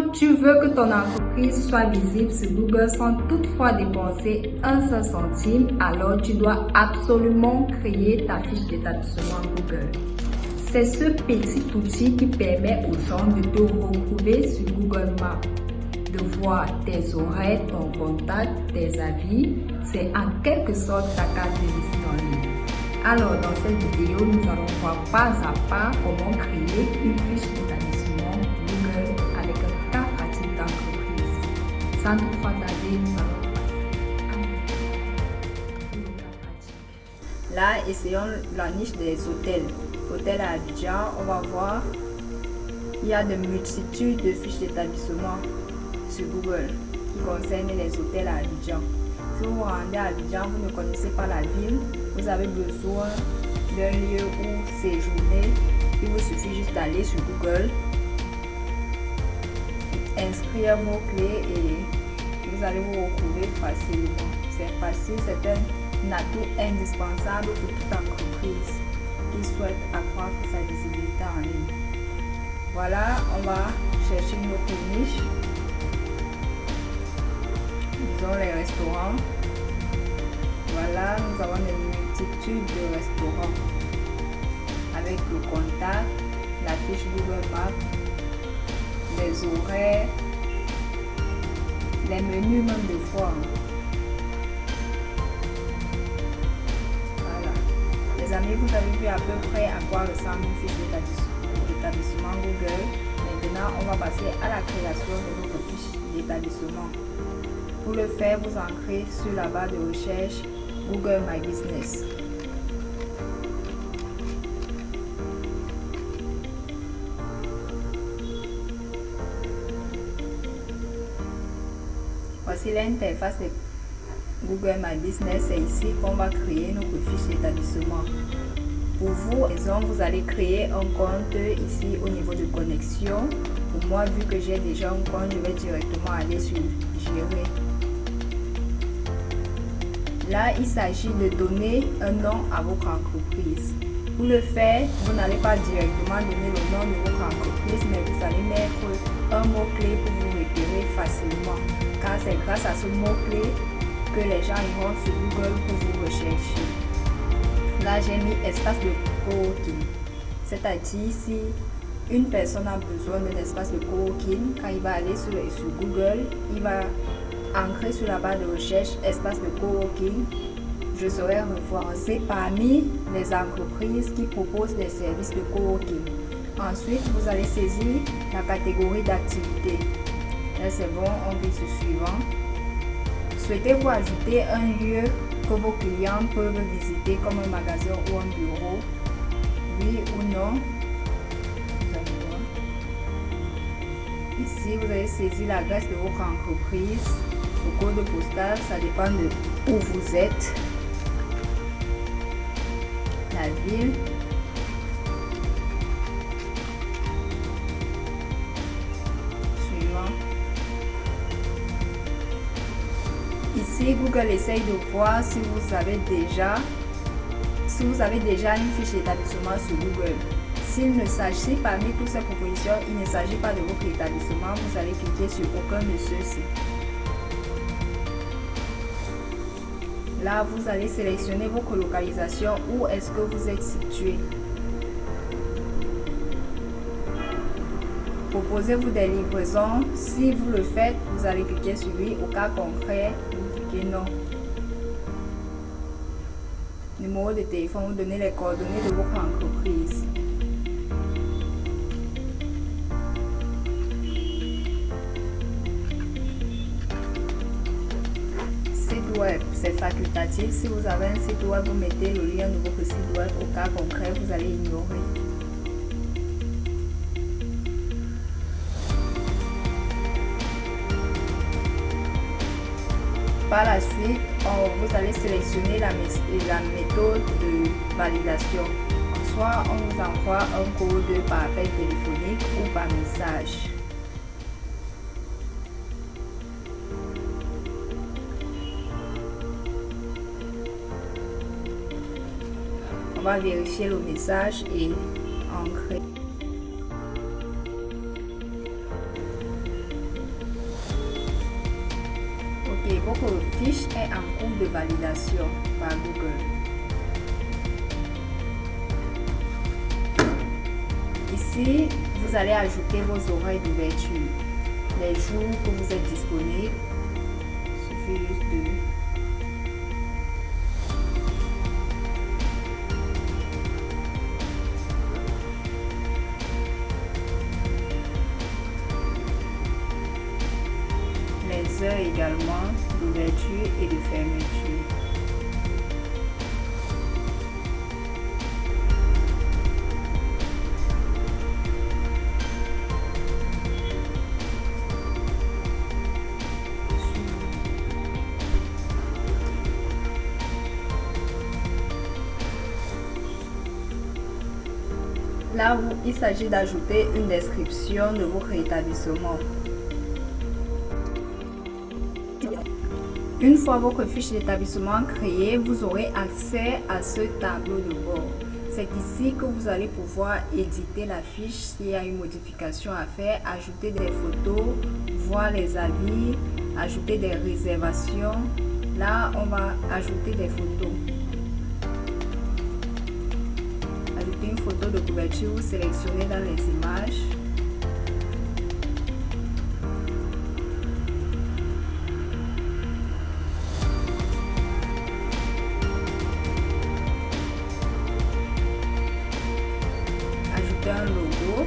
Quand tu veux que ton entreprise soit visible sur Google sans toutefois dépenser un seul centime, alors tu dois absolument créer ta fiche d'établissement Google. C'est ce petit outil qui permet aux gens de te retrouver sur Google Maps, de voir tes horaires, ton contact, tes avis. C'est en quelque sorte ta carte de visite en ligne. Alors dans cette vidéo, nous allons voir pas à pas comment créer une fiche d'établissement Google avec un cas pratique d'entreprise. Sans toutefois tarder, nous allons passer au cas pratique. Là, essayons la niche des hôtels. Hôtel à Abidjan, on va voir, il y a de multitudes de fiches d'établissement sur Google qui concernent les hôtels à Abidjan. Si vous vous rendez à Abidjan, vous ne connaissez pas la ville, vous avez besoin d'un lieu où séjourner, il vous suffit juste d'aller sur Google, inscrire vos clés et vous allez vous retrouver facilement. C'est facile, c'est un atout indispensable pour toute entreprise qui souhaite accroître sa visibilité en ligne. Voilà, on va chercher notre niche. Disons les restaurants. Voilà, nous avons une multitude de restaurants avec le contact, la fiche Google Maps, les horaires, les menus même de fois. Voilà. Les amis, vous avez vu à peu près à quoi ressemble une fiche d'établissement Google. Maintenant, on va passer à la création de notre fiche d'établissement. Pour le faire, vous entrez sur la barre de recherche Google My Business. Voici l'interface de Google My Business. C'est ici qu'on va créer notre fiche d'établissement. Pour vous, vous allez créer un compte ici au niveau de connexion. Pour moi, vu que j'ai déjà un compte, je vais directement aller sur Gérer. Là, il s'agit de donner un nom à votre entreprise. Pour le faire, vous n'allez pas directement donner le nom de votre entreprise, mais vous allez mettre un mot-clé pour vous repérer facilement. Car c'est grâce à ce mot-clé que les gens iront sur Google pour vous rechercher. Là, j'ai mis espace de coworking. C'est-à-dire, si une personne a besoin d'un espace de coworking, quand il va aller sur Google, il va ancrer sur la barre de recherche espace de coworking, je serai référencé parmi les entreprises qui proposent des services de coworking. Ensuite, vous allez saisir la catégorie d'activité. Là, c'est bon, on clique sur suivant. Souhaitez-vous ajouter un lieu que vos clients peuvent visiter comme un magasin ou un bureau? Oui ou non? Ici, vous allez saisir l'adresse de votre entreprise. Le code postal, ça dépend de où vous êtes. La ville. Suivant. Ici, Google essaye de voir si vous avez déjà une fiche d'établissement sur Google. S'il ne s'agit parmi toutes ces propositions, il ne s'agit pas de votre établissement, vous allez cliquer sur aucun de ceux-ci. Là, vous allez sélectionner votre localisation, où est-ce que vous êtes situé. Proposez-vous des livraisons. Si vous le faites, vous allez cliquer sur oui. Au cas contraire, vous cliquez non. Numéro de téléphone, vous donnez les coordonnées de votre entreprise. Web, c'est facultatif. Si vous avez un site web, vous mettez le lien de votre site web. Au cas concret, vous allez ignorer. Par la suite, vous allez sélectionner la méthode de validation. Soit on vous envoie un code par appel téléphonique ou par message. On va vérifier le message et ancrer. votre fiche est en cours de validation par Google. Ici, vous allez ajouter vos horaires d'ouverture, les jours que vous êtes disponible. Il suffit juste de... les heures également d'ouverture et de fermeture. Là, il s'agit d'ajouter une description de votre établissement. Une fois votre fiche d'établissement créée, vous aurez accès à ce tableau de bord. C'est ici que vous allez pouvoir éditer la fiche s'il y a une modification à faire, ajouter des photos, voir les avis, ajouter des réservations. Là, on va ajouter des photos. Ajouter une photo de couverture, sélectionner dans les images. Un logo.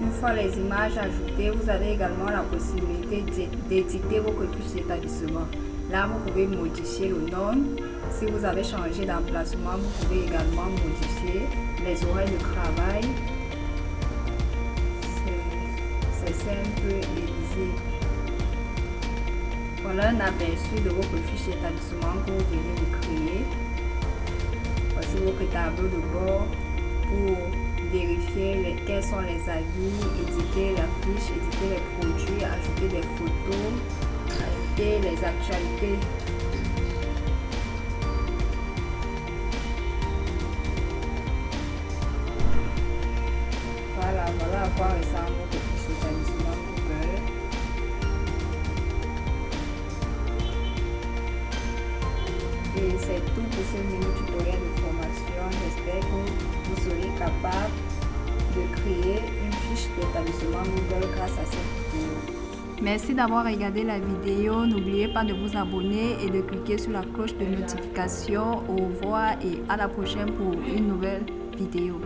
Une fois les images ajoutées, vous avez également la possibilité d'éditer votre fiche d'établissement. Là, vous pouvez modifier le nom. Si vous avez changé d'emplacement, vous pouvez également modifier les horaires de travail. C'est simple et lisible. Voilà un aperçu de votre fiche d'établissement que vous venez de créer. Voici votre tableau de bord pour vérifier quels sont les avis, éditer la fiche, éditer les produits, ajouter des photos, ajouter les actualités. Voilà à quoi ressemble votre fiche d'établissement Google. Et c'est tout pour ce mini tutoriel de formation. J'espère que vous serez capable de créer une fiche d'établissement Google grâce à cette vidéo. Merci d'avoir regardé la vidéo. N'oubliez pas de vous abonner et de cliquer sur la cloche de notification. Au revoir et à la prochaine pour une nouvelle vidéo.